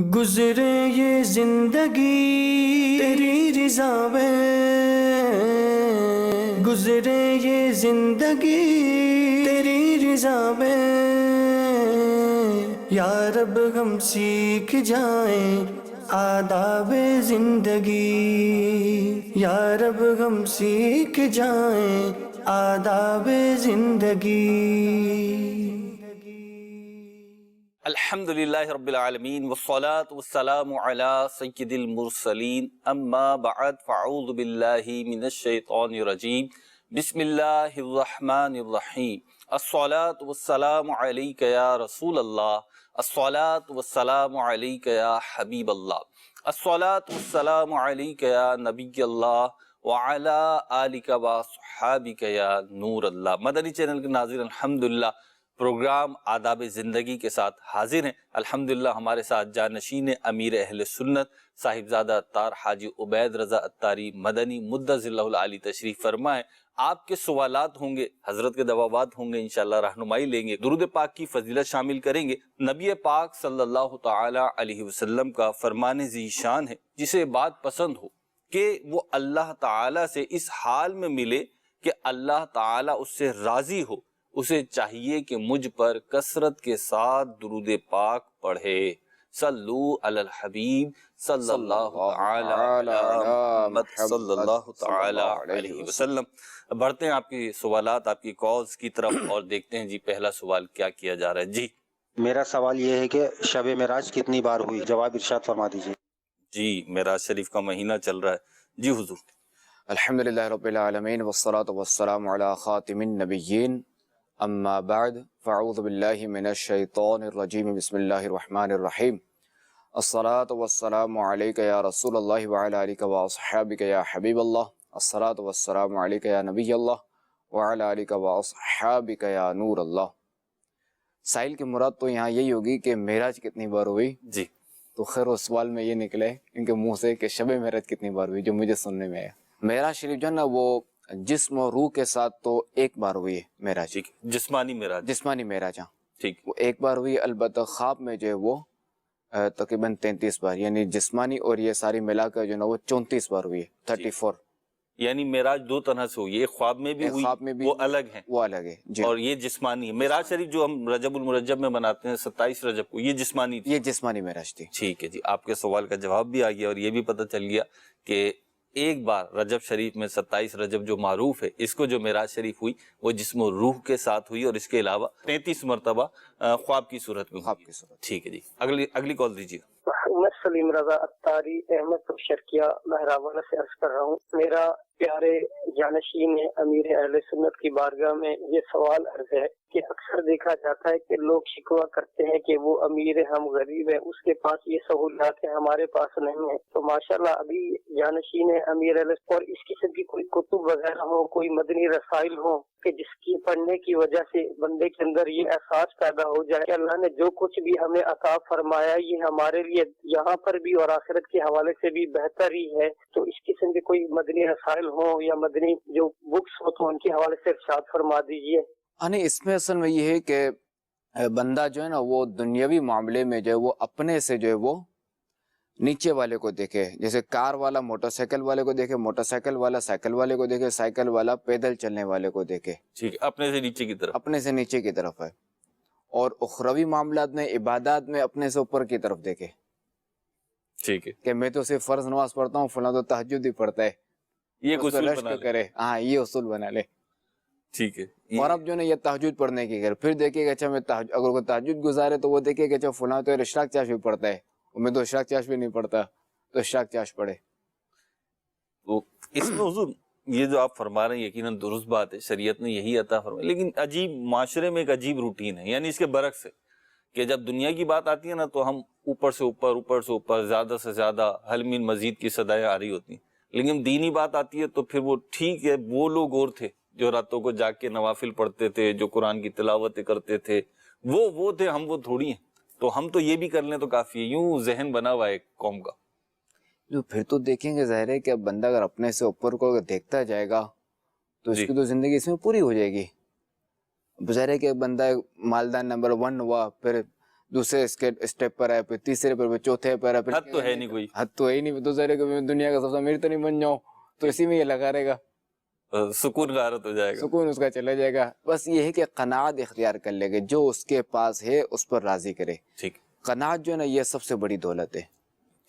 گزرے یہ زندگی تیری رضا میں، گزرے یہ زندگی تیری رضا میں، یا رب ہم سیکھ جائیں آداب زندگی، یا رب ہم سیکھ جائیں آداب زندگی۔ الحمدللہ رب العالمین والصلاة والسلام علی سید المرسلین، اما بعد فاعوذ باللہ من الشیطان الرجیم، بسم اللہ الرحمن الرحیم۔ الصلاة والسلام علیک یا رسول اللہ، الصلاة والسلام علیک یا حبیب اللہ، الصلاة والسلام علیک یا نبی اللہ وعلی آلک وصحابک یا نور اللہ۔ مدنی چینل کے ناظرین، الحمدللہ پروگرام آداب زندگی کے ساتھ حاضر ہیں۔ الحمدللہ ہمارے ساتھ جانشین امیر اہل سنت صاحبزادہ اتار حاجی عبید رضا اتاری مدنی مدظ اللہ العالی تشریف فرما ہے۔ آپ کے سوالات ہوں گے، حضرت کے دعوات ہوں گے، انشاءاللہ رہنمائی لیں گے، درود پاک کی فضیلت شامل کریں گے۔ نبی پاک صلی اللہ تعالی علیہ وسلم کا فرمان ذی شان ہے، جسے بات پسند ہو کہ وہ اللہ تعالی سے اس حال میں ملے کہ اللہ تعالی اس سے راضی ہو، اسے چاہیے کہ مجھ پر کثرت کے ساتھ درود پاک پڑھے۔ صلو علی الحبیب صلی اللہ تعالی علی محمد صلی اللہ تعالی علیہ وسلم۔ بڑھتے ہیں آپ کی سوالات، آپ کی کالز کی طرف، اور دیکھتے ہیں جی پہلا سوال کیا کیا جا رہا ہے۔ جی میرا سوال یہ ہے کہ شب معراج کتنی بار ہوئی؟ جواب ارشاد فرما دیجیے۔ جی معراج شریف کا مہینہ چل رہا ہے۔ جی حضور۔ الحمدللہ رب العالمین والصلاة والسلام علی خاتم النبیین، اما بعد فاعوذ باللہ من الشیطان الرجیم، بسم اللہ الرحمن الرحیم۔ الصلاة والسلام علیک یا رسول اللہ وعلی آلک واصحابک یا حبیب اللہ، الصلاة والسلام علیک یا نبی اللہ وعلی آلک واصحابک یا نور اللہ۔ سائل کی مراد تو یہاں یہی ہوگی کہ معراج کتنی بار ہوئی؟ جی تو خیر اس سوال میں یہ نکلے ان کے منہ سے کہ شب معراج کتنی بار ہوئی، جو مجھے سننے میں آیا۔ معراج شریف جو ہے نا وہ جسم و روح کے ساتھ تو ایک بار ہوئی ہے معراج، جسمانی معراج، جسمانی معراج، ہاں ٹھیک، وہ ایک بار ہوئی، البتہ خواب میں جو ہے وہ تقریباً 33 بار، یعنی جسمانی اور یہ ساری ملا کر جو ہے نا وہ 34 بار ہوئی ہے، 34۔ یعنی معراج دو طرح سے ہوئی، ایک خواب میں بھی ہوئی، خواب میں بھی وہ الگ ہے، وہ الگ ہے جی، اور یہ جسمانی ہے۔ معراج شریف جو ہم رجب المرجب میں مناتے ہیں 27 رجب کو، یہ جسمانی تھی، یہ جسمانی معراج تھی۔ ٹھیک ہے جی۔ آپ کے سوال کا جواب بھی آ گیا، اور یہ بھی پتہ چل گیا کہ ایک بار رجب شریف میں 27 رجب جو معروف ہے، اس کو جو معراج شریف ہوئی وہ جسم و روح کے ساتھ ہوئی، اور اس کے علاوہ 33 مرتبہ خواب کی صورت میں خواب ہوئی۔ کی صورت۔ ٹھیک ہے جی، اگلی کال دیجیے۔ میں سلیم رضا اتاری احمد شرکیہ مہراوانہ سے عرض کر رہا ہوں۔ میرا پیارے جانشین امیر اہل سنت کی بارگاہ میں یہ سوال عرض ہے کہ اکثر دیکھا جاتا ہے کہ لوگ شکوہ کرتے ہیں کہ وہ امیر ہم غریب ہیں، اس کے پاس یہ سہولیات ہیں، ہمارے پاس نہیں ہیں۔ تو ماشاءاللہ ابھی جانشین امیر اہل اور اس قسم کی کوئی کتب وغیرہ ہو، کوئی مدنی رسائل ہو کہ جس کی پڑھنے کی وجہ سے بندے کے اندر یہ احساس پیدا ہو جائے کہ اللہ نے جو کچھ بھی ہمیں عطا فرمایا یہ ہمارے لیے یہاں پر بھی اور آخرت کے حوالے سے بھی بہتر ہی ہے۔ تو اس قسم کے کوئی مدنی رسائل ہوں یا مدنی جو بکس ہو تو ان کے حوالے سے ارشاد فرما دیجیے۔ نہیں، اس میں اصل میں یہ ہے کہ بندہ جو ہے نا وہ دنیاوی معاملے میں جو ہے وہ اپنے سے جو ہے وہ نیچے والے کو دیکھے، جیسے کار والا موٹر سائیکل والے کو دیکھے، موٹر سائیکل والا سائیکل والے کو دیکھے، سائیکل والا پیدل چلنے والے کو دیکھے، ٹھیک ہے، اپنے سے نیچے کی طرف، اپنے سے نیچے کی طرف ہے، اور اخروی معاملات میں عبادات میں اپنے سے اوپر کی طرف دیکھے، ٹھیک ہے، کہ میں تو صرف فرض نماز پڑھتا ہوں، فلاں تو تہجد ہی پڑھتا ہے، یہ اس پہ اصول رشک بنا لے۔ کرے، ہاں یہ اصول بنا لے۔ ٹھیک ہے، اور اب جو ہے یہ تہجد پڑھنے کی کرے، پھر دیکھے کہ اچھا میں اگر کوئی تہجد گزارے تو وہ دیکھے کہ اچھا فلاں تو اشراق چاش بھی پڑھتا ہے، میں تو اشراق چاش بھی نہیں پڑھتا، تو اشراق چاش پڑھے۔ تو اس میں حضور یہ جو آپ فرما رہے ہیں یقیناً درست بات ہے، شریعت نے یہی عطا فرمایا، لیکن عجیب معاشرے میں ایک عجیب روٹین ہے، یعنی اس کے برعکس ہے کہ جب دنیا کی بات آتی ہے نا تو ہم اوپر سے اوپر زیادہ سے زیادہ حل من مزید کی صدائیں آ رہی ہوتی ہیں، لیکن دینی بات آتی ہے تو پھر وہ ٹھیک ہے، وہ لوگ اور تھے جو راتوں کو جاگ کے نوافل پڑھتے تھے، جو قرآن کی تلاوتیں کرتے تھے، وہ تھے، ہم وہ تھوڑی ہیں، تو ہم تو یہ بھی کر لیں تو کافی ہے، یوں ذہن بنا ہوا ہے قوم کا۔ جو پھر تو دیکھیں گے ظاہر ہے کہ اب بندہ اگر اپنے سے اوپر کو دیکھتا جائے گا تو اس کی تو زندگی اس میں پوری ہو جائے گی۔ ظاہر ہے کہ بندہ مالدار نمبر 1 ہوا، پھر دوسرے اسٹیپ پر ہے، پھر تیسرے پر، چوتھے پر ہے، پھر حد تو ہے نہیں کوئی، حد تو ہے ہی نہیں، تو ظاہر ہے کہ میں دنیا کا سب سے امیر تو نہیں بن جاؤں، تو اسی میں یہ لگا رہے گا، سکون غارت ہو جائے گا. سکون اس کا چلا جائے گا. بس یہ ہے کہ قناعت اختیار کر لے گا، جو اس کے پاس ہے اس پر راضی کرے. ٹھیک قناعت جو ہے نا یہ سب سے بڑی دولت ہے،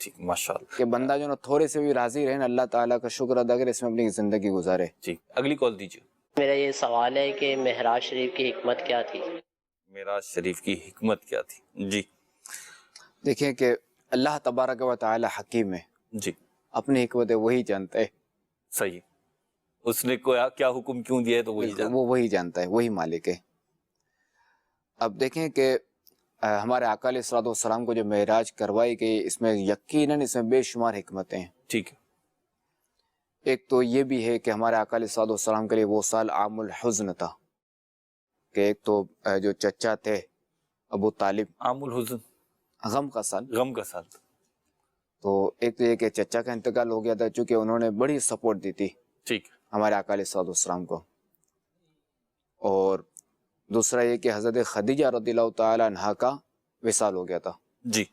ٹھیک ماشاء اللہ. کہ بندہ جو ہے نا تھوڑے سے بھی راضی رہے نا، اللہ تعالیٰ کا شکر ادا کرے، اس میں اپنی زندگی گزارے. ٹھیک اگلی کال دیجیے. میرا یہ سوال ہے کہ معراج شریف کی حکمت کیا تھی؟ معراج شریف کی حکمت کیا تھی؟ جی دیکھیں کہ اللہ تبارک و تعالی حکیم ہے، جی اپنی حکمت وہی جانتا ہے، صحیح. اس نے کیا حکم کیوں دیا ہے تو وہی جانتا. وہ وہی جانتا ہے، وہی مالک ہے. اب دیکھیں کہ ہمارے آقا علیہ الصلوۃ والسلام کو جو معراج کروائی گئی، اس میں یقیناً اس میں بے شمار حکمتیں ہیں. ٹھیک ہے. ایک تو یہ بھی ہے کہ ہمارے آقا علیہ الصلوۃ والسلام کے لیے وہ سال عام الحزن تھا، کہ ایک تو جو چچا تھے ابو طالب، عام الحزن غم کا سال. غم کا سال. تو ایک تو یہ کہ چچا کا انتقال ہو گیا تھا، چونکہ انہوں نے بڑی سپورٹ دی تھی ٹھیک ہمارے آقا علیہ الصلوۃ والسلام کو. اور دوسرا یہ کہ حضرت خدیجہ رضی اللہ تعالی عنہا کا وصال ہو گیا تھا. جی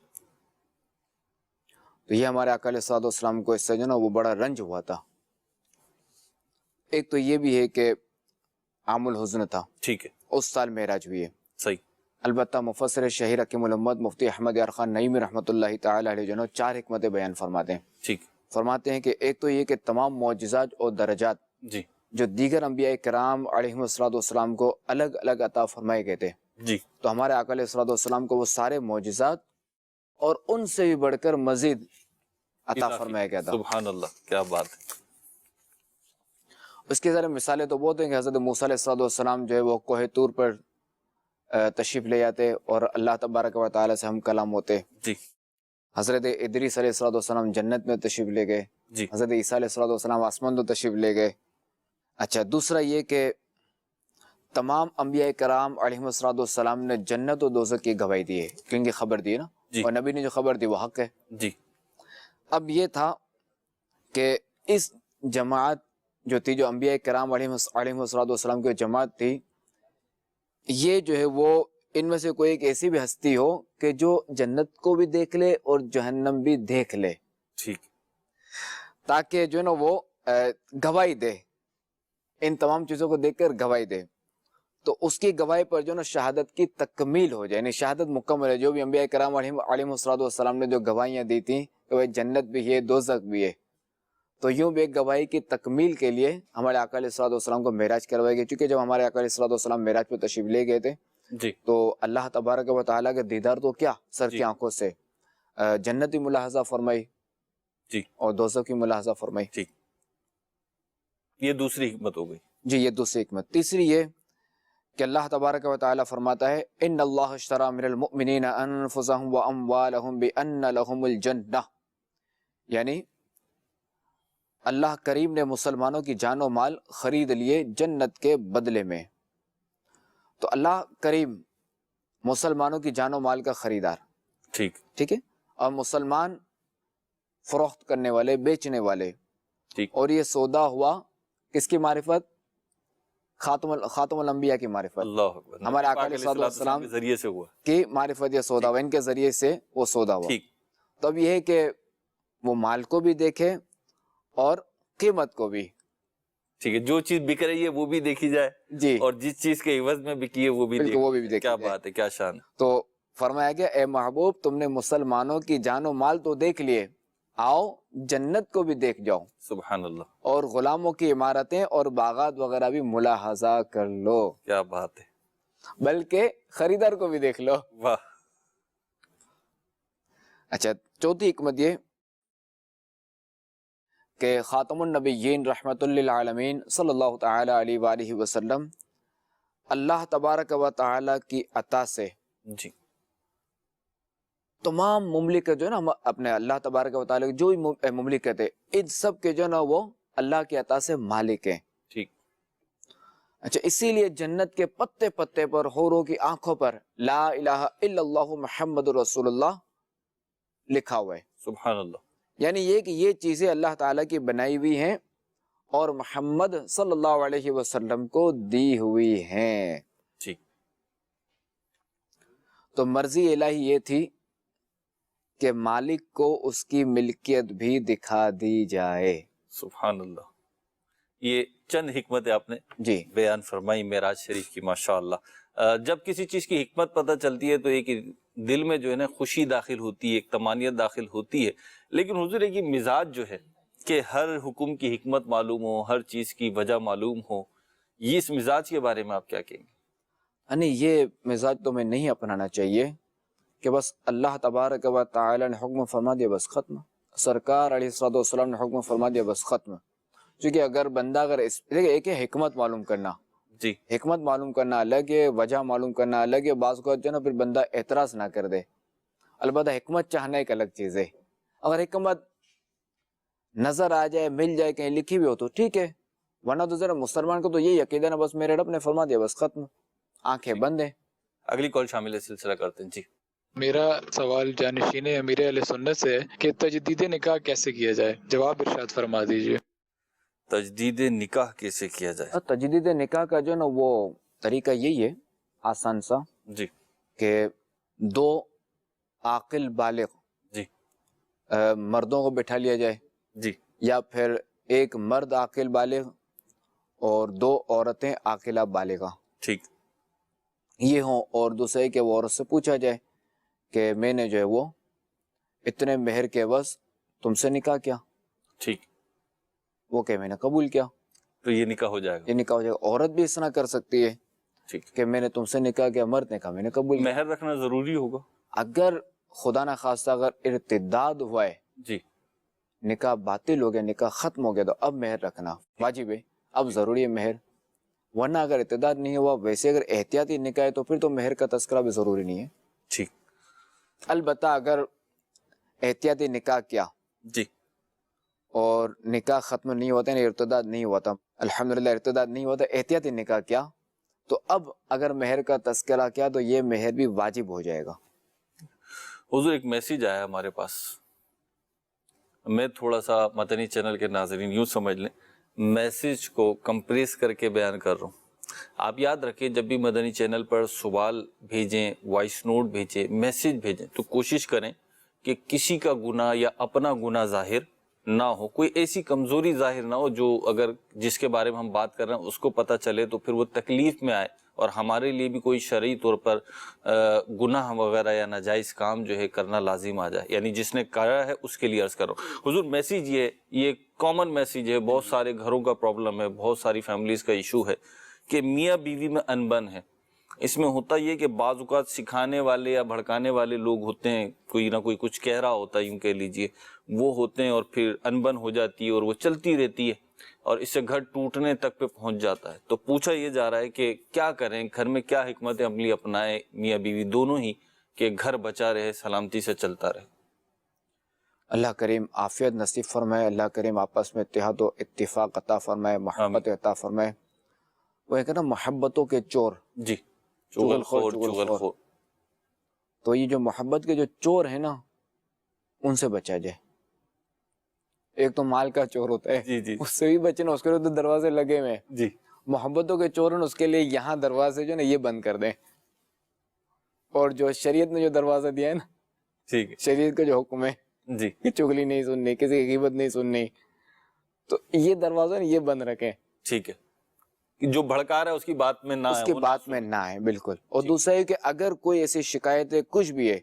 تو یہ ہمارے آقا علیہ الصلوۃ والسلام کو اس سے جو نا وہ بڑا رنج ہوا تھا. ایک تو یہ بھی ہے کہ عام الحزن تھا، ٹھیک ہے اس سال معراج ہوئی ہے. صحیح. البتہ مفسر شہیر حکیم الامت مفتی احمد یار خان نعیمی رحمۃ اللہ تعالی علیہ جو نا 4 حکمتیں بیان فرماتے ہیں. ٹھیک. فرماتے ہیں کہ ایک تو یہ کہ تمام معجزات اور درجات جی جو دیگر انبیاء کرام علیہم الصلوۃ والسلام کو الگ الگ عطا فرمائے گئے تھے، جی تو ہمارے آقا علیہ الصلوۃ والسلام کو وہ سارے معجزات اور ان سے بھی بڑھ کر مزید عطا فرمایا گیا تھا. سبحان اللہ، کیا بات ہے. اس کی ذرا مثالیں تو بہت ہیں کہ حضرت موسیٰ علیہ الصلوۃ والسلام جو ہے وہ کوہ طور پر تشریف لے جاتے اور اللہ تبارک و تعالیٰ سے ہم کلام ہوتے. جی حضرت ادریس علیہ الصلوۃ والسلام جنت میں تشریف لے گئے. جی حضرت عیسیٰ علیہ الصلوۃ والسلام آسمان میں تشریف لے گئے. اچھا دوسرا یہ کہ تمام انبیاء کرام علیہم الصلوۃ والسلام نے جنت و دوزخ کی گواہی دی ہے، کیونکہ خبر دی نا، جی اور نبی نے جو خبر دی وہ حق ہے. جی اب یہ تھا کہ اس جماعت جو تھی، جو انبیاء کرام علیہم الصلوۃ والسلام کی جماعت تھی، یہ جو ہے وہ ان میں سے کوئی ایک ایسی بھی ہستی ہو کہ جو جنت کو بھی دیکھ لے اور جہنم بھی دیکھ لے، ٹھیک. تاکہ جو ہے نا وہ گواہی دے، ان تمام چیزوں کو دیکھ کر گواہی دے. تو اس کی گواہی پر جو نا شہادت کی تکمیل ہو جائے، یعنی شہادت مکمل ہے. جو بھی انبیاء کرام علیہم الصلوۃ والسلام نے جو گواہیاں دی تھیں کہ وہ جنت بھی ہے دوزخ بھی ہے، تو یوں بھی ایک گواہی کی تکمیل کے لیے ہمارے آقا علیہ الصلوۃ والسلام کو معراج کروائی گئی. چونکہ جب ہمارے آقا علیہ الصلوۃ والسلام معراج پہ تشریف لے گئے تھے جی تو اللہ تبارک و تعالیٰ کے دیدار تو کیا سر کی آنکھوں سے جنتی ملاحظہ فرمائی جی اور دوزخ کی ملاحظہ فرمائی. ٹھیک. یہ دوسری حکمت ہو گئی. جی یہ دوسری حکمت. تیسری یہ کہ اللہ تبارک و تعالیٰ فرماتا ہے ان اللہ اشتری من المؤمنین انفسهم واموالهم بان لهم الجنہ، یعنی اللہ کریم نے مسلمانوں کی جان و مال خرید لیے جنت کے بدلے میں. تو اللہ کریم مسلمانوں کی جان و مال کا خریدار، ٹھیک ٹھیک ہے، اور مسلمان فروخت کرنے والے، بیچنے والے. ٹھیک. اور یہ سودا ہوا کس کی معرفت؟ خاتم الانبیاء کی معرفت، اللہ اکبر. ہمارے آقا پاک علیہ الصلوۃ والسلام کے ذریعے سے ہوا. کی معرفت یہ سودا ہوا، ان کے ذریعے سے وہ سودا ہوا. ٹھیک. تو اب یہ ہے کہ وہ مال کو بھی دیکھے اور قیمت کو بھی. ٹھیک ہے، جو چیز بک رہی ہے وہ بھی دیکھی جائے، جی اور جس چیز کے عوض میں بکی ہے وہ بھی بالکل وہ بھی دیکھی. دیکھی کیا جائے. بات ہے، کیا شان ہے. تو فرمایا گیا اے محبوب تم نے مسلمانوں کی جان و مال تو دیکھ لیے، آؤ جنت کو بھی دیکھ جاؤ، سبحان اللہ. اور غلاموں کی عمارتیں اور باغات وغیرہ بھی ملاحظہ کر لو، کیا بات ہے. بلکہ خریدار کو بھی دیکھ لو. واہ. اچھا چوتھی حکمت یہ کہ خاتم النبیین رحمت للعالمین صلی اللہ تعالی علیہ وآلہ وسلم اللہ تبارک و تعالی کی عطا سے جی تمام مملکت جو ہے نا، ہم اپنے اللہ تبارک و تعالی جو بھی مملکت ہے، ان سب کے جو ہے نا وہ اللہ کی عطا سے مالک ہیں. ٹھیک. اچھا اسی لیے جنت کے پتے پتے پر، حوروں کی آنکھوں پر لا الہ الا اللہ محمد رسول اللہ لکھا ہوا ہے. سبحان اللہ. یعنی یہ کہ یہ چیزیں اللہ تعالیٰ کی بنائی ہوئی ہیں اور محمد صلی اللہ علیہ وسلم کو دی ہوئی ہیں. ٹھیک. تو مرضی الہی یہ تھی کہ مالک کو اس کی ملکیت بھی دکھا دی جائے. سبحان اللہ. یہ چند حکمتیں آپ نے جی بیان فرمائی معراج شریف کی، ماشاءاللہ. جب کسی چیز کی حکمت پتہ چلتی ہے تو ایک دل میں جو ہے نا خوشی داخل ہوتی ہے، ایک طمانینت داخل ہوتی ہے. لیکن حضور ایک یہ مزاج جو ہے کہ ہر حکم کی حکمت معلوم ہو، ہر چیز کی وجہ معلوم ہو، یہ اس مزاج کے بارے میں آپ کیا کہیں گے؟ یعنی یہ مزاج تو میں نہیں اپنانا چاہیے کہ بس اللہ تبارک و تعالی نے حکم فرما دیا بس ختم، سرکار علیہ الصلوۃ والسلام نے حکم فرما دیا بس ختم. چونکہ اگر بندہ ایک ہے حکمت معلوم کرنا، جی حکمت معلوم کرنا الگ ہے، وجہ معلوم کرنا الگ ہے. بعض کو جو ہے نا پھر بندہ اعتراض نہ کر دے. البتہ حکمت چاہنا ایک الگ چیز ہے. اگر حکمت نظر آ جائے، مل جائے، کہیں لکھی بھی ہو تو ٹھیک ہے، ورنہ تو ذرا مسلمان کو تو یہی عقیدہ نا بس میرے رب نے فرما دیا بس ختم، آنکھیں بند ہیں. اگلی کال شامل ہے، سلسلہ کرتے ہیں. جی میرا سوال جانشین امیر اہل سنت سے ہے کہ تجدید نکاح کیسے کیا جائے، جواب ارشاد فرما دیجیے. تجدید نکاح کیسے کیا جائے؟ تجدید نکاح کا جو ہے نا وہ طریقہ یہی ہے آسان سا جی کہ دو عاقل بالغ جی مردوں کو بٹھا لیا جائے، جی یا پھر ایک مرد عاقل بالغ اور دو عورتیں عاقلہ بالغہ ٹھیک یہ ہوں، اور دوسرے کہ وہ عورت سے پوچھا جائے کہ میں نے جو ہے وہ اتنے مہر کے عوض تم سے نکاح کیا، ٹھیک، وہ کہ میں نے قبول کیا، تو یہ نکاح ہو جائے گا. یہ نکاح ہو جائے گا. عورت بھی اس طرح کر سکتی ہے ٹھیک، کہ میں نے تم سے نکاح کیا، مرد نے کہا میں نے قبول کیا. مہر رکھنا ضروری ہوگا. اگر خدا نہ خواستہ اگر ارتداد ہوا ہے، جی نکاح باطل ہو گیا، نکاح ختم ہو گیا، تو اب مہر رکھنا واجب ہے، اب ضروری ہے مہر. ورنہ اگر ارتداد نہیں ہوا، ویسے اگر احتیاطی نکاح ہے تو پھر تو مہر کا تذکرہ بھی ضروری نہیں ہے. ٹھیک. البتہ اگر احتیاطی نکاح کیا جی اور نکاح ختم نہیں ہوتا، یعنی ارتداد نہیں ہوا تھا، الحمدللہ ارتداد نہیں ہوا تھا، احتیاطی نکاح کیا، تو اب اگر مہر کا تذکرہ کیا تو یہ مہر بھی واجب ہو جائے گا. حضور ایک میسیج آیا ہمارے پاس، میں تھوڑا سا مدنی چینل کے ناظرین یوں سمجھ لیں میسیج کو کمپریس کر کے بیان کر رہا ہوں. آپ یاد رکھیں جب بھی مدنی چینل پر سوال بھیجیں، وائس نوٹ بھیجیں، میسیج بھیجیں تو کوشش کریں کہ کسی کا گناہ یا اپنا گناہ ظاہر نہ ہو، کوئی ایسی کمزوری ظاہر نہ ہو جو اگر جس کے بارے میں ہم بات کر رہے ہیں اس کو پتہ چلے تو پھر وہ تکلیف میں آئے اور ہمارے لیے بھی کوئی شرعی طور پر گناہ وغیرہ یا ناجائز کام جو ہے کرنا لازم آ جائے. یعنی جس نے کہا ہے اس کے لیے عرض کر رہا ہوں. حضور میسیج یہ کامن میسیج ہے، بہت سارے گھروں کا پرابلم ہے، بہت ساری فیملیز کا ایشو ہے کہ میاں بیوی میں انبن ہے. اس میں ہوتا یہ کہ بعض اوقات سکھانے والے یا بھڑکانے والے لوگ ہوتے ہیں، کوئی نہ کوئی کچھ کہہ رہا ہوتا ہے، یوں کہہ لیجئے وہ ہوتے ہیں اور پھر انبن ہو جاتی ہے اور وہ چلتی رہتی ہے اور اس سے گھر ٹوٹنے تک پہ پہنچ جاتا ہے. تو پوچھا یہ جا رہا ہے کہ کیا کریں، گھر میں کیا حکمت عملی اپنائیں میاں بیوی دونوں ہی کہ گھر بچا رہے، سلامتی سے چلتا رہے. اللہ کریم عافیت نصیب فرمائے، اللہ کریم آپس میں اتحاد و اتفاق عطا فرمائے، محبت عطا فرمائے. وہ ایک ہے نا محبتوں کے چور، جی چغل خور چغل خور، تو یہ جو محبت کے جو چور ہیں نا ان سے بچا جائے. ایک تو مال کا چور ہوتا ہے، جی جی اس سے بھی بچنا، اس کے لیے تو دروازے لگے ہوئے ہیں. جی محبتوں کے چور ہیں، اس کے لیے یہاں دروازے جو نا یہ بند کر دیں. اور جو شریعت نے جو دروازہ دیا ہے نا، ٹھیک ہے، شریعت کا جو حکم ہے جی کہ چگلی نہیں سننی، کسی کی غیبت نہیں سننی، تو یہ دروازہ نا یہ بند رکھیں. ٹھیک ہے، جو بھڑکا رہا ہے اس کی بات میں نہ اس کی بات میں نہ ہے بالکل. اور دوسرا ہے کہ اگر کوئی ایسی شکایت ہے کچھ بھی ہے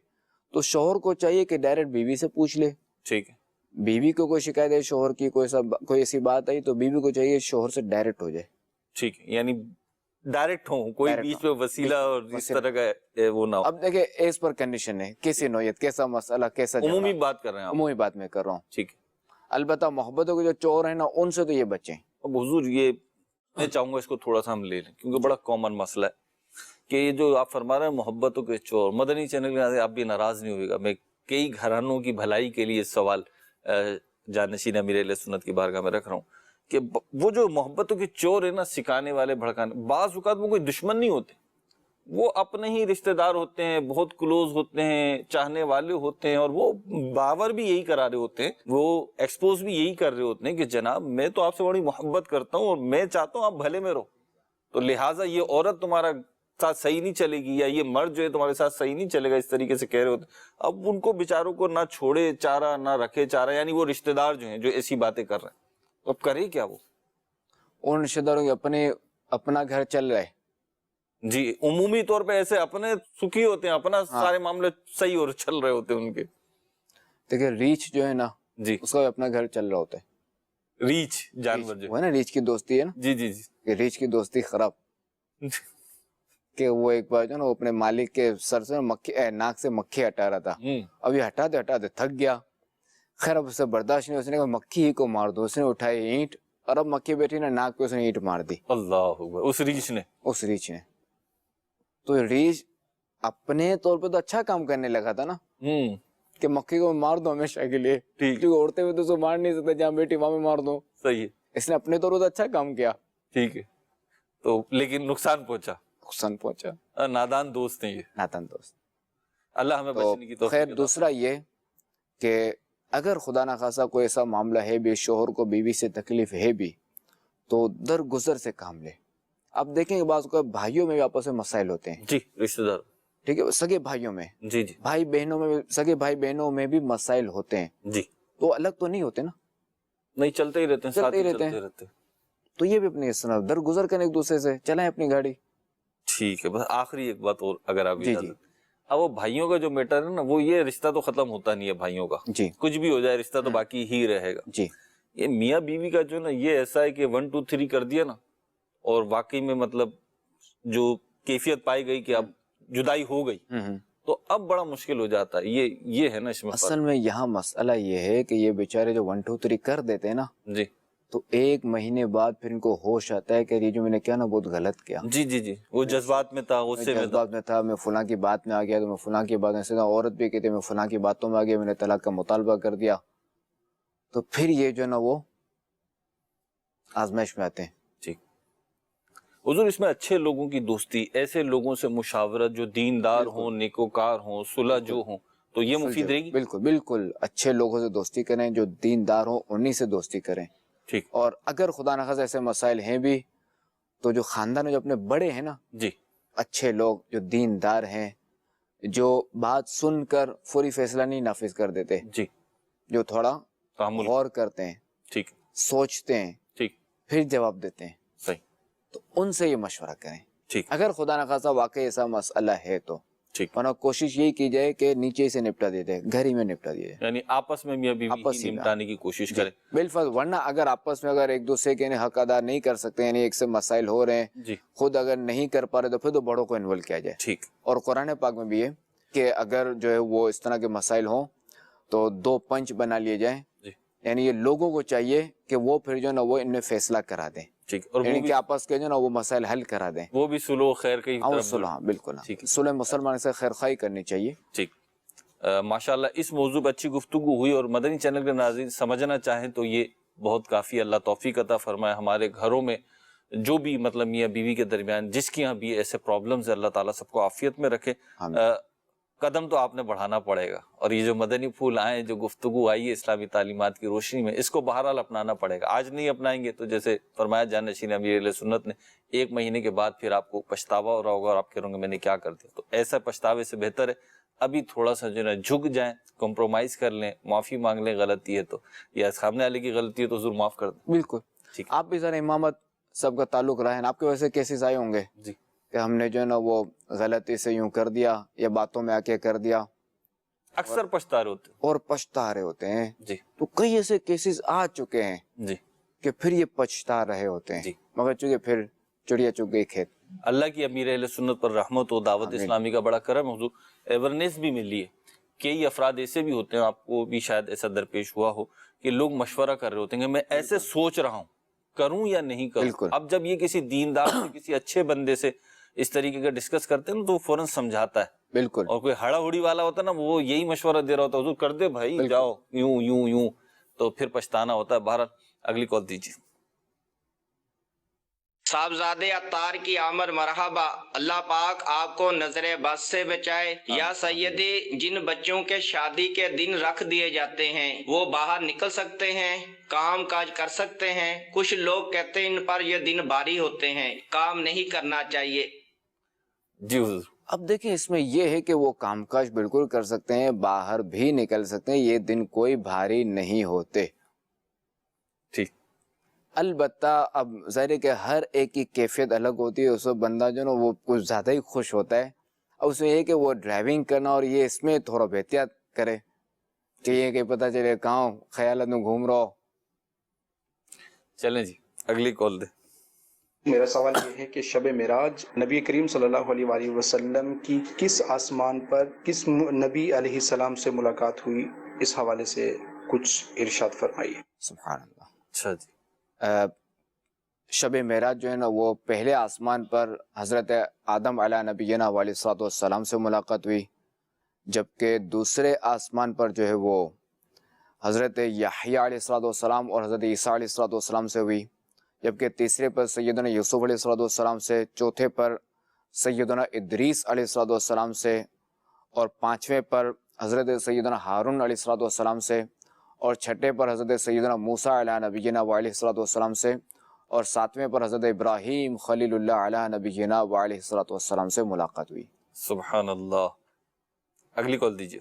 تو شوہر کو چاہیے کہ ڈائریکٹ بیوی سے پوچھ لے. ٹھیک ہے، بیوی کو کوئی شکایت ہے شوہر کی، کوئی ایسی بات آئی تو بیوی کو چاہیے شوہر سے ڈائریکٹ ہو جائے. ٹھیک ہے، یعنی ڈائریکٹ ہوں، کوئی بیچ میں وسیلہ اور اس طرح کا وہ نہ ہو. اب دیکھیں ایز پر کنڈیشن ہے، کیسی نوعیت، کیسا مسئلہ، کیسا جھگڑا. عمومی بات کر رہے ہیں آپ. عمومی بات میں کر رہا ہوں. ٹھیک ہے. البتہ محبتوں کے جو چور ہیں نا ان سے تو یہ بچیں. اب حضور یہ میں چاہوں گا اس کو تھوڑا سا ہم لے لیں کیونکہ بڑا کامن مسئلہ ہے کہ یہ جو آپ فرما رہے ہیں محبتوں کے چور. مدنی چینل کے آپ بھی ناراض نہیں ہوئے گا، میں کئی گھرانوں کی بھلائی کے لیے سوال جانشین امیر اہل سنت کی بارگاہ میں رکھ رہا ہوں کہ وہ جو محبتوں کے چور ہیں نا، سکھانے والے، بھڑکانے، بعض اوقات وہ کوئی دشمن نہیں ہوتے، وہ اپنے ہی رشتہ دار ہوتے ہیں، بہت کلوز ہوتے ہیں، چاہنے والے ہوتے ہیں، اور وہ باور بھی یہی کرا رہے ہوتے ہیں، وہ ایکسپوز بھی یہی کر رہے ہوتے ہیں کہ جناب میں تو آپ سے بڑی محبت کرتا ہوں اور میں چاہتا ہوں آپ بھلے میں رہو، تو لہٰذا یہ عورت تمہارا ساتھ صحیح نہیں چلے گی یا یہ مرد جو ہے تمہارے ساتھ صحیح نہیں چلے گا، اس طریقے سے کہہ رہے ہوتے. اب ان کو بیچاروں کو نہ چھوڑے چارہ نہ رکھے چارہ، یعنی وہ رشتہ دار جو ہیں جو ایسی باتیں کر رہے ہیں، تو اب کرے کیا وہ؟ ان رشتہ داروں کے اپنا گھر چل رہا ہے جی، عمومی طور پہ ایسے اپنے سکھی ہوتے ہیں، اپنا سارے معاملے صحیح اور چل رہے ہوتے ہیں ان کے. دیکھیں ریچھ جو ہے نا جی، اس کا بھی اپنا گھر چل رہا ہوتا ہے. ریچھ جانور جو وہ ہے نا ریچھ کی دوستی ہے نا، جی جی جی کہ ریچھ کی دوستی خراب، کہ وہ ایک بار جو ہے نا وہ اپنے مالک کے سر سے ناک سے مکھی ہٹا رہا تھا. ابھی ہٹاتے تھک گیا، خیر اب اسے برداشت نہیں، اس نے کہا مکھی ہی کو مار دو. اس نے اٹھائی اینٹ اور اب مکھی بیٹھی نا ناک پہ اس نے اینٹ مار دی. اللہ اکبر، اس ریچھ نے. تو ریچھ اپنے طور پہ تو اچھا کام کرنے لگا تھا نا، کہ مکھی کو مار دو ہمیشہ کے لیے، کیونکہ اڑتے ہوئے تو اسے مار نہیں سکتے، جہاں بیٹھی وہاں میں مار دو. صحیح ہے، اس نے اپنے طور پہ تو اچھا کام کیا. ٹھیک ہے، تو لیکن نقصان پہنچا. نادان دوست ہیں یہ، نادان دوست. اللہ ہمیں بچنے کی توفیق خیر عطا دوسرا یہ کہ اگر خدا نخواستہ کوئی ایسا معاملہ ہے بھی، شوہر کو بیوی سے تکلیف ہے بھی، تو درگزر سے کام لے. آپ دیکھیں کہ بعض کو بھائیوں میں بھی آپس میں مسائل ہوتے ہیں. جی، رشتہ دار، ٹھیک ہے، سگے بھائیوں میں، جی جی بھائی بہنوں میں، سگے بھائی بہنوں میں بھی مسائل ہوتے ہیں. جی، تو الگ تو نہیں ہوتے نا، نہیں چلتے ہی رہتے ہیں، ساتھ ہی چلتے رہتے ہیں. تو یہ بھی اپنے اس طرح درگزر کریں ایک دوسرے سے، چلائیں اپنی گاڑی. ٹھیک ہے، بس آخری ایک بات اور اگر آپ جی اجازت. اب وہ بھائیوں کا جو میٹر ہے نا، وہ یہ رشتہ تو ختم ہوتا نہیں ہے بھائیوں کا، جی کچھ بھی ہو جائے رشتہ تو باقی ہی رہے گا. جی. یہ میاں بیوی کا جو نا یہ ایسا ہے کہ 1 2 3 کر دیا نا، اور واقعی میں مطلب جو کیفیت پائی گئی کہ اب جدائی ہو گئی، تو اب بڑا مشکل ہو جاتا ہے. یہ ہے نا اس میں اصل میں یہاں مسئلہ یہ ہے کہ یہ بیچارے جو 1 2 3 کر دیتے ہیں نا، جی، تو ایک مہینے بعد پھر ان کو ہوش آتا ہے کہ یہ جو میں نے کیا نا بہت غلط کیا. جی جی جی، وہ جذبات میں تھا، غصے میں تھا. جذبات میں تھا، میں فلاں کی بات میں آ گیا، تو میں فلاں کی بات میں سیدھا عورت بھی کہتے میں فلاں کی باتوں میں آ گیا، میں نے طلاق کا مطالبہ کر دیا. تو پھر یہ جو نا وہ آزمائش میں آتے ہیں. ٹھیک حضور، اس میں اچھے لوگوں کی دوستی، ایسے لوگوں سے مشاورت جو دیندار ہوں، نیکوکار ہوں، صلح جو ہوں، تو یہ مفید رہے گی. بالکل بالکل، اچھے لوگوں سے دوستی کریں، جو دیندار ہوں انہی سے دوستی کریں. ٹھیک. اور اگر خدا نخواستہ ایسے مسائل ہیں بھی، تو جو خاندان میں جو اپنے بڑے ہیں نا، جی، اچھے لوگ جو دیندار ہیں، جو بات سن کر فوری فیصلہ نہیں نافذ کر دیتے، جی، جو تھوڑا تحمل، غور کرتے ہیں، ٹھیک، سوچتے ہیں، ٹھیک، پھر جواب دیتے ہیں، صحیح، تو ان سے یہ مشورہ کریں. ٹھیک، اگر خدا نخواستہ واقعی ایسا مسئلہ ہے تو ٹھیک. ورنہ کوشش یہی کی جائے کہ نیچے سے نپٹا دیا جائے، گھر ہی میں نپٹا دیا جائے، یعنی آپس میں میاں بیوی آپس ہی ہی میں. نمٹانے کی کوشش کریں. بالفرض. ورنہ اگر آپس میں اگر ایک دوسرے کے حق ادا نہیں کر سکتے، یعنی ایک سے مسائل ہو رہے ہیں، جی، خود اگر نہیں کر پا رہے، تو پھر تو بڑوں کو انوالو کیا جائے. ٹھیک، اور قرآن پاک میں بھی ہے کہ اگر جو ہے وہ اس طرح کے مسائل ہوں تو 2 پنچ بنا لیے جائیں. جی، یعنی یہ لوگوں کو چاہیے کہ وہ پھر جو ہے نا وہ ان میں فیصلہ کرا دیں، ٹھیک. اور یعنی کہ آپس کے جو ہے نا وہ مسائل حل کرا دیں. وہ بھی صلح و خیر کی اور طرف. صلح، بالکل ٹھیک ہے. صلح مسلمان سے خیر خواہی کرنی چاہیے. ٹھیک. ماشاءاللہ اس موضوع پر اچھی گفتگو ہوئی، اور مدنی چینل کے ناظرین سمجھنا چاہیں تو یہ بہت کافی. اللہ توفیق عطا فرمائے. ہمارے گھروں میں جو بھی مطلب میاں بیوی کے درمیان جس کی یہاں بھی ایسے پرابلمز ہیں، اللہ تعالیٰ سب کو عافیت میں رکھے. قدم تو آپ نے بڑھانا پڑے گا، اور یہ جو مدنی پھول آئے، جو گفتگو آئی ہے اسلامی تعلیمات کی روشنی میں، اس کو بہرحال اپنانا پڑے گا. آج نہیں اپنائیں گے تو جیسے فرمایا جانشین امیر اہل سنت نے، 1 مہینے کے بعد پھر آپ کو پچھتاوا ہو رہا ہوگا، اور آپ کہہ رہے ہوں گے میں نے کیا کر دیا. تو ایسا پچھتاوے سے بہتر ہے ابھی تھوڑا سا جو ہے جھک جائیں، کمپرومائز کر لیں، معافی مانگ لیں غلطی ہے تو، یا سامنے والے کی غلطی ہے تو ضرور معاف کر دیں. بالکل. ٹھیک. آپ بھی ذرا امامت سب کا تعلق رہا ہے، آپ کے ویسے کیسز آئے ہوں گے جی، کہ ہم نے جو ہے نا وہ غلطی سے یوں کر دیا یا باتوں میں آ کے کر دیا، اکثر پچھتا رہے ہوتے اور پچھتا رہے ہوتے ہیں. جی، تو کئی ایسے کیسز آ چکے ہیں جی، کہ پھر یہ پچھتا رہے ہوتے ہیں، جی. مگر چونکہ پھر چڑیا چگ گئی کھیت. اللہ کی امیر اہل سنت پر رحمت و دعوت اسلامی کا بڑا کرم. حضور ایورنیس بھی ملی ہے. کئی افراد ایسے بھی ہوتے ہیں، آپ کو بھی شاید ایسا درپیش ہوا ہو، کہ لوگ مشورہ کر رہے ہوتے ہیں کہ میں ایسے سوچ رہا ہوں، کروں یا نہیں کروں. اب جب یہ کسی دیندار سے، کسی اچھے بندے سے اس طریقے کا ڈسکس کرتے ہیں نا، تو وہ فوراً سمجھاتا ہے. بالکل. اور کوئی ہڑا ہڑی والا ہوتا ہے نا، وہ یہی مشورہ دے رہا ہوتا ہے، حضور کر دے بھائی، جاؤ یوں یوں یوں، تو پھر پچھتانا ہوتا ہے. بہرحال اگلی کال دیجیے. صاحبزادے عطار کی آمد مرحبا. اللہ پاک آپ کو نظر بد سے بچائے. یا سیدی، جن بچوں کے شادی کے دن رکھ دیے جاتے ہیں وہ باہر نکل سکتے ہیں، کام کاج کر سکتے ہیں؟ کچھ لوگ کہتے ہیں ان پر یہ دن بھاری ہوتے ہیں، کام نہیں کرنا چاہیے. جی حضور. اب دیکھیں اس میں یہ ہے کہ وہ کام کاج بالکل کر سکتے ہیں، باہر بھی نکل سکتے ہیں، یہ دن کوئی بھاری نہیں ہوتے. ٹھیک. البتہ اب ظاہر ہے کہ ہر ایک کی کیفیت الگ ہوتی ہے. اس وقت بندہ جو نا وہ کچھ زیادہ ہی خوش ہوتا ہے. اب اس میں یہ کہ وہ ڈرائیونگ کرنا اور یہ اس میں تھوڑا احتیاط کرے کہ یہ کہ پتہ چلے کہاں خیالات میں گھوم رہا ہو. چلیں جی اگلی کال دیں. میرا سوال یہ ہے کہ شب معراج نبی کریم صلی اللہ علیہ وآلہ وسلم کی کس آسمان پر کس نبی علیہ السلام سے ملاقات ہوئی، اس حوالے سے کچھ ارشاد فرمائیے. سبحان اللہ. اچھا جی. شب معراج جو ہے نا وہ پہلے آسمان پر حضرت آدم علیہ نبینا علیہ الصلوۃ والسلام سے ملاقات ہوئی، جبکہ دوسرے آسمان پر جو ہے وہ حضرت یحییٰ علیہ الصلوۃ والسلام اور حضرت عیسیٰ علیہ الصلوۃ والسلام سے ہوئی، جبکہ تیسرے پر سیدنا یوسف علیہ الصلوۃ والسلام سے، چوتھے پر سیدنا ادریس علیہ الصلوۃ والسلام سے، اور پانچویں پر حضرت سیدنا ہارون علیہ الصلوۃ والسلام سے، اور چھٹے پر حضرت سیدنا موسیٰ علیہ نبینا علیہ الصلوۃ والسلام سے، اور ساتویں پر حضرت ابراہیم خلیل اللہ علیہ نبینا علیہ الصلوۃ والسلام سے ملاقات ہوئی. سبحان اللہ. اگلی کال دیجیے.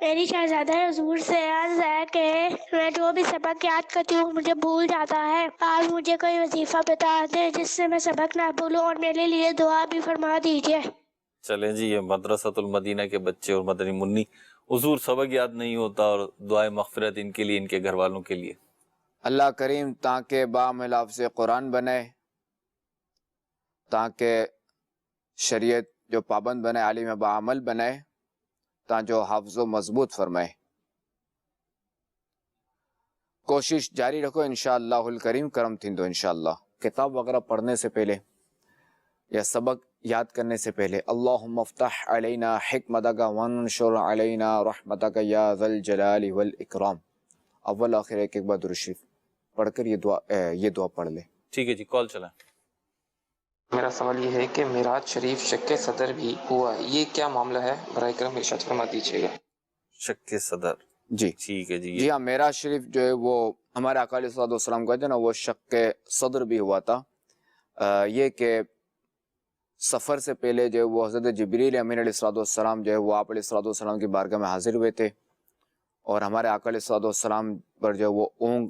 میری شہزادہ حضور سے عرض ہے کہ میں جو بھی سبق یاد کرتی ہوں مجھے بھول جاتا ہے. آپ مجھے کوئی وظیفہ بتا دیں جس سے میں سبق نہ بھولوں اور میرے لیے دعا بھی فرما دیجیے. چلیں جی یہ مدرسۃ المدینہ کے بچے اور مدنی منی، حضور سبق یاد نہیں ہوتا اور دعائے مغفرت ان کے لیے، ان کے گھر والوں کے لیے. اللہ کریم تاکہ بعمل لفظ قرآن بنے، تاکہ شریعت جو پابند بنے، عالم بعمل بنے، تا جو حافظ و مضبوط فرمائے. کوشش جاری رکھو انشاءاللہ الکریم کرم تھیندو. انشاءاللہ کتاب وغیرہ پڑھنے سے پہلے یا سبق یاد کرنے سے پہلے اللہم افتح علینا حکمتک وانشر علینا رحمتک یا ذا الجلال والاکرام. اول آخر ایک بار درود شریف پڑھ کر یہ دعا پڑھ لے. ٹھیک ہے جی کال چلائیں. میرا سوال یہ ہے کہ معراج شریف شک صدر بھی ہوا، یہ کیا معاملہ ہے؟ برائے کرم ارشاد فرما دیجیے گا. شک صدر، جی ٹھیک ہے جی. جی ہاں، معراج شریف جو ہے وہ ہمارے آقا علیہ الصلوۃ والسلام کا جو نا وہ شک صدر بھی ہوا تھا. یہ کہ سفر سے پہلے جو ہے وہ حضرت جبریل امین علیہ الصلوۃ والسلام جو ہے وہ آپ علیہ الصلوۃ والسلام کی بارگاہ میں حاضر ہوئے تھے، اور ہمارے آقا علیہ الصلوۃ والسلام پر جو ہے وہ اونگ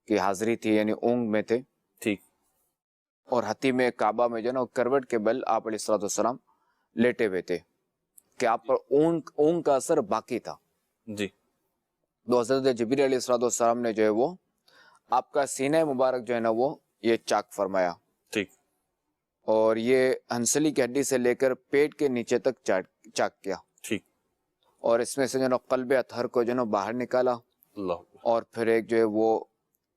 کی حاضری تھی، یعنی اونگ میں تھے. ٹھیک. اور حتیم کعبہ میں جو ہے نا کروٹ کے بل آپ علیہ الصلوۃ والسلام لیٹے ہوئے تھے کہ آپ پر اونگ کا اثر باقی تھا. جی. تو حضرت جبریل علیہ الصلوۃ والسلام نے جو ہے وہ آپ کا سینہ مبارک جو ہے نا وہ یہ چاک فرمایا. ٹھیک. اور یہ ہنسلی کی ہڈی سے لے کر پیٹ کے نیچے تک چاک کیا. ٹھیک. اور اس میں سے جو ہے نا قلب اطہر کو جو ہے نا باہر نکالا. اللہ. اور پھر ایک جو ہے وہ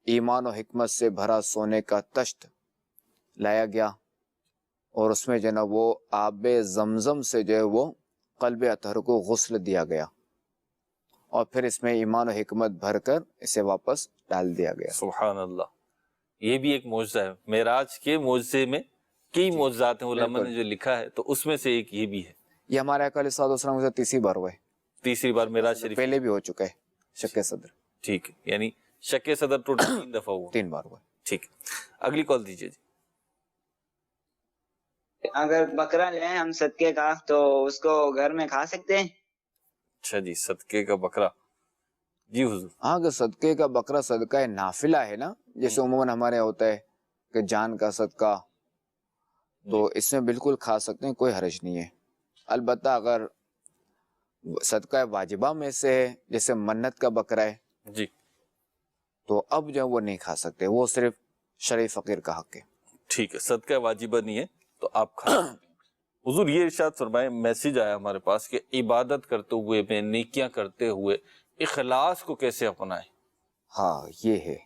ایمان و حکمت سے بھرا سونے کا تشت لایا گیا، اور اس میں جو ہے نا وہ آب زمزم سے جو ہے وہ قلب اطہر کو غسل دیا گیا، اور پھر اس میں ایمان و حکمت بھر کر اسے واپس ڈال دیا گیا. سبحان اللہ. یہ بھی ایک معجزہ ہے. معراج کے معجزے میں کئی معجزات ہیں، علماء نے جو لکھا ہے تو اس میں سے ایک یہ بھی ہے. یہ ہمارے آقا علیہ الصلوۃ والسلام کے ساتھ تیسری بار ہوا ہے. تیسری بار معراج شریف پہلے بھی ہو چکا ہے شک صدر. ٹھیک ہے، یعنی شک صدر ٹوٹل 3 دفعہ ہوا. 3 بار ہوا. ٹھیک. اگلی کال دیجیے جی. اگر بکرا لیں ہم صدقے کا تو اس کو گھر میں کھا سکتے ہیں؟ اچھا جی، صدقے کا بکرا. جی حضور. ہاں، اگر صدقے کا بکرا صدقہ نافلہ ہے نا، جیسے عموماً ہمارے ہوتا ہے کہ جان کا صدقہ، تو اس میں بالکل کھا سکتے ہیں، کوئی حرج نہیں ہے. البتہ اگر صدقہ واجبہ میں سے ہے، جیسے منت کا بکرا ہے، جی، تو اب جو وہ نہیں کھا سکتے، وہ صرف شرعی فقیر کا حق ہے. ٹھیک ہے، صدقہ واجبہ نہیں ہے تو آپ کھا سکتے ہیں. حضور یہ ارشاد فرمائے، میسیج آیا ہمارے پاس کہ عبادت کرتے ہوئے میں، نیکیاں کرتے ہوئے اخلاص کو کیسے اپنائیں؟ ہاں یہ ہے،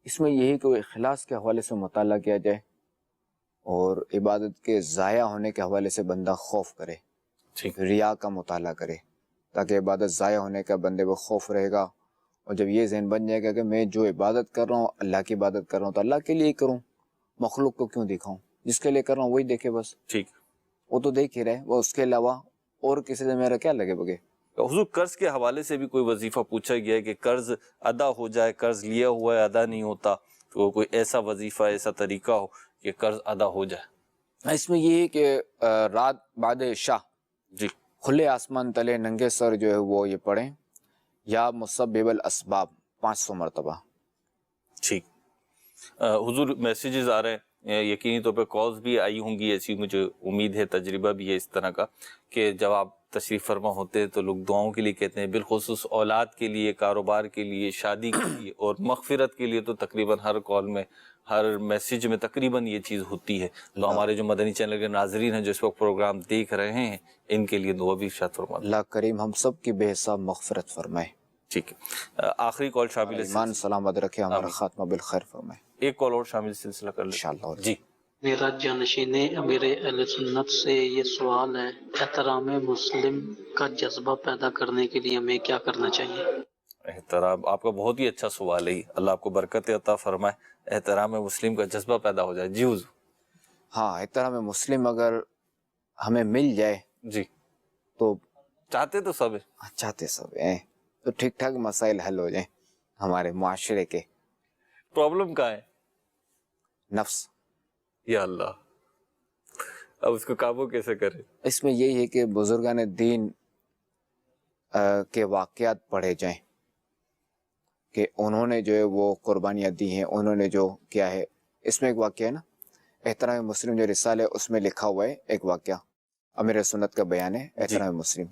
اس میں یہی کہ اخلاص کے حوالے سے مطالعہ کیا جائے، اور عبادت کے ضائع ہونے کے حوالے سے بندہ خوف کرے، ریا کا مطالعہ کرے، تاکہ عبادت ضائع ہونے کا بندے کو خوف رہے گا. اور جب یہ ذہن بن جائے گا کہ میں جو عبادت کر رہا ہوں اللہ کی عبادت کر رہا ہوں تو اللہ کے لیے ہی کروں، مخلوق کو کیوں دکھاؤں، جس کے لیے کر رہا ہوں وہی دیکھے بس. ٹھیک، وہ تو دیکھ ہی رہے، وہ اس کے علاوہ اور کسی سے میرا کیا لگے بگے. حضور قرض کے حوالے سے بھی کوئی وظیفہ پوچھا گیا ہے کہ قرض ادا ہو جائے، قرض لیا ہوا ہے ادا نہیں ہوتا، تو کوئی ایسا وظیفہ ایسا طریقہ ہو کہ قرض ادا ہو جائے. اس میں یہ ہے کہ رات بعد عشاء جی کھلے آسمان تلے ننگے سر جو ہے وہ یہ پڑھیں، یا مسبب الاسباب 500 مرتبہ. ٹھیک. حضور میسیجز آ رہے ہیں، یقینی طور پہ کالز بھی آئی ہوں گی، ایسی مجھے امید ہے، تجربہ بھی ہے اس طرح کا کہ جب آپ تشریف فرما ہوتے ہیں تو لوگ دعاؤں کے لیے کہتے ہیں، بالخصوص اولاد کے لیے، کاروبار کے لیے، شادی کے لیے اور مغفرت کے لیے. تو تقریباً ہر کال میں، ہر میسیج میں تقریباً یہ چیز ہوتی ہے. تو ہمارے جو مدنی چینل کے ناظرین ہیں جو اس وقت پروگرام دیکھ رہے ہیں، ان کے لیے دعا بھی ارشاد فرما. اللہ کریم ہم سب کی بے حساب مغفرت فرمائے. ٹھیک ہے. آخری کال شامل ایمان سلامت رکھے، ہمارا خاتمہ بالخیر فرمائے. ایک کال اور شامل سلسلہ کر لیں انشاءاللہ. جی. میرا جانشین امیر اہل سنت سے یہ سوال ہے، احترام مسلم کا جذبہ پیدا کرنے کے لیے ہمیں کیا کرنا چاہیے؟ احترام، آپ کا بہت ہی اچھا سوال ہے، اللہ آپ کو برکت عطا فرمائے. احترام مسلم کا جذبہ پیدا ہو جائے. جی حضور. ہاں، احترام مسلم اگر ہمیں مل جائے جی تو چاہتے تو سب چاہتے سب ہیں تو ٹھیک ٹھاک مسائل حل ہو جائیں ہمارے معاشرے کے. پرابلم کہاں ہے؟ نفس. یا اللہ، اب اس کو قابو کیسے کرے؟ اس میں یہی ہے کہ بزرگان دین کے واقعات پڑھے جائیں کہ انہوں نے جو ہے وہ قربانیاں دی ہیں، انہوں نے جو کیا ہے. اس میں ایک واقعہ ہے نا، احترام مسلم جو رسالہ ہے اس میں لکھا ہوا ہے ایک واقعہ، امیر سنت کا بیان ہے احترام مسلم.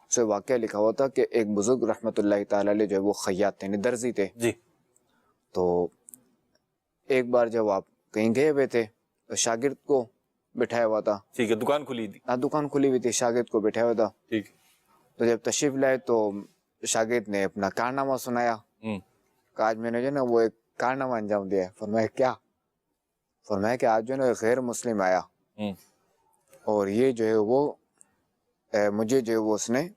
اس میں واقعہ لکھا ہوا تھا کہ ایک بزرگ رحمۃ اللہ تعالی علیہ جو ہے وہ خیاط تھے، درزی تھے. جی. تو ایک بار جب آپ کہیں گئے ہوئے تھے تو شاگرد کو بٹھایا ہوا تھا. ٹھیک ہے. دکان کھلی تھی. ہاں، دکان کھلی ہوئی تھی، شاگرد کو بٹھایا ہوا تھا. ٹھیک. تو جب تشریف لائے تو شاگرد نے اپنا کارنامہ سنایا کہ آج میں نے جو نا وہ ایک کارنامہ انجام دیا ہے. فرمایا کیا؟ فرمایا کہ آج جو نا غیر مسلم آیا اور یہ جو ہے وہ مجھے جو ہے وہ اس نے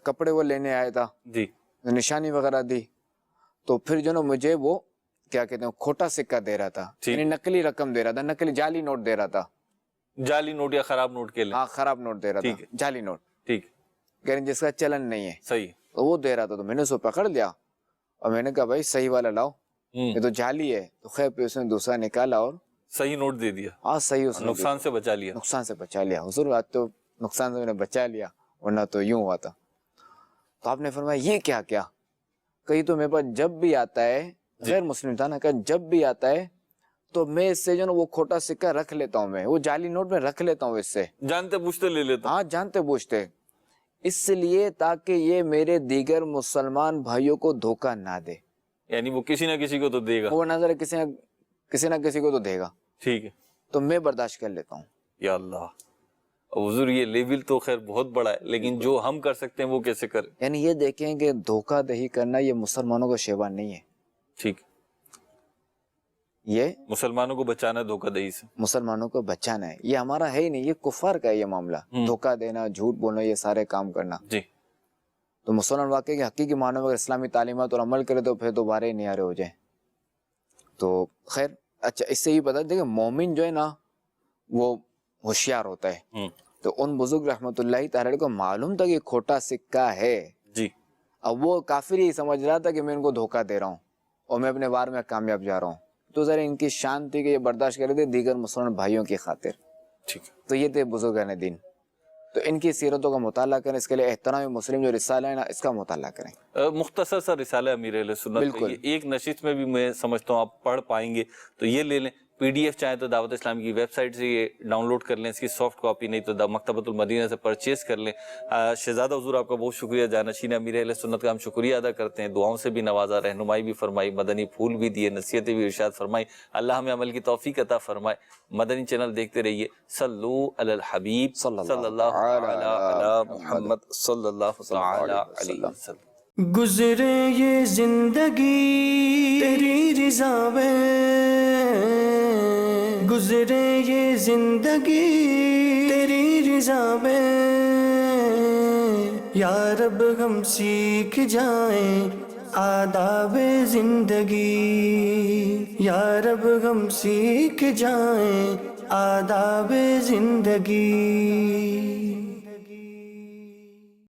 کپڑے وہ لینے آیا تھا، جی، نشانی وغیرہ دی. تو پھر جو نا مجھے وہ کیا کہتے ہیں کھوٹا سکہ دے رہا تھا، یعنی نقلی رقم دے رہا تھا، نقلی جعلی نوٹ دے رہا تھا. جعلی نوٹ یا خراب نوٹ کے لیں؟ ہاں، خراب نوٹ دے رہا تھا، جعلی نوٹ. ٹھیک. یعنی جس کا چلن نہیں ہے. صحیح. تو وہ دے رہا تھا. تو میں نے اس کو پکڑ لیا اور میں نے کہا بھائی صحیح والا لاؤ، یہ تو جعلی ہے. تو خیر پہ اس نے دوسرا نکالا اور صحیح نوٹ دے دیا. ہاں صحیح، اس نے نقصان سے بچا لیا. نقصان سے بچا لیا. حضور آج تو نقصان سے میں نے بچا لیا، ورنہ تو یوں ہوا تھا. تو آپ نے فرمایا یہ کیا کیا؟ کہیں تو میرے پاس جب بھی آتا ہے، غیر مسلم تھا نا، کہ جب بھی آتا ہے تو میں اس سے جو نا وہ کھوٹا سکہ رکھ لیتا ہوں، میں وہ جعلی نوٹ میں رکھ لیتا ہوں، اس سے جانتے بوجھتے لے لیتا. ہاں، جانتے بوجھتے، اس لیے تاکہ یہ میرے دیگر مسلمان بھائیوں کو دھوکہ نہ دے. یعنی وہ کسی نہ کسی کو تو دے گا، وہ نظر کسی نہ کسی کو تو دے گا. ٹھیک ہے. تو میں برداشت کر لیتا ہوں. یا اللہ، حضور یہ لیول تو خیر بہت بڑا ہے، لیکن جو ہم کر سکتے ہیں وہ کیسے کریں؟ یعنی یہ دیکھیں کہ دھوکہ دہی کرنا یہ مسلمانوں کا شیوا نہیں ہے. ٹھیک. یہ مسلمانوں کو بچانا ہے دھوکہ دہی سے، مسلمانوں کو بچانا ہے. یہ ہمارا ہے ہی نہیں، یہ کفار کا ہے یہ معاملہ. دھوکہ دینا، جھوٹ بولنا، یہ سارے کام کرنا. جی. تو مسلمان واقعی کے حقیقی معنوں میں اگر اسلامی تعلیمات اور عمل کرے تو پھر دوبارہ ہی نیارے ہو جائیں. تو خیر اچھا، اس سے یہ پتا دیکھیں مومن جو ہے نا وہ ہوشیار ہوتا ہے. تو ان بزرگ رحمت اللہ تعالی کو معلوم تھا کہ کھوٹا سکہ ہے. جی. اب وہ کافر ہی سمجھ رہا تھا کہ میں ان کو دھوکہ دے رہا ہوں اور میں اپنے وار میں کامیاب جا رہا ہوں. تو ذرا ان کی شان تھی کہ یہ برداشت کر رہے تھے دیگر مسلمان بھائیوں کی خاطر. ٹھیک. تو یہ تھے بزرگان دین. تو ان کی سیرتوں کا مطالعہ کریں. اس کے لیے احترام مسلم جو رسالہ ہے نا اس کا مطالعہ کریں. مختصر سا رسالہ امیر اہل سنت کا، ایک نشست میں بھی میں سمجھتا ہوں آپ پڑھ پائیں گے. تو یہ لے لیں، پی ڈی ایف چاہیں تو دعوت اسلامی کی ویب سائٹ سے یہ ڈاؤن لوڈ کر لیں، اس کی سافٹ کاپی نہیں تو مکتبۃ المدینہ سے پرچیز کر لیں. شہزادہ حضور آپ کا بہت شکریہ، جانشین امیر اہل سنت کا ہم شکریہ ادا کرتے ہیں. دعاؤں سے بھی نوازا، رہنمائی بھی فرمائی، مدنی پھول بھی دیے، نصیحتیں بھی ارشاد فرمائی. اللہ ہمیں عمل کی توفیق عطا فرمائے. مدنی چینل دیکھتے رہیے. صلو علی الحبیب صلی اللہ علی محمد صلی اللہ علیہ وسلم. گزرے یہ زندگی تیری رضا میں گزرے یہ زندگی تیری رضا میں، یا رب ہم سیکھ جائیں آداب زندگی، یا رب ہم سیکھ جائیں آداب زندگی۔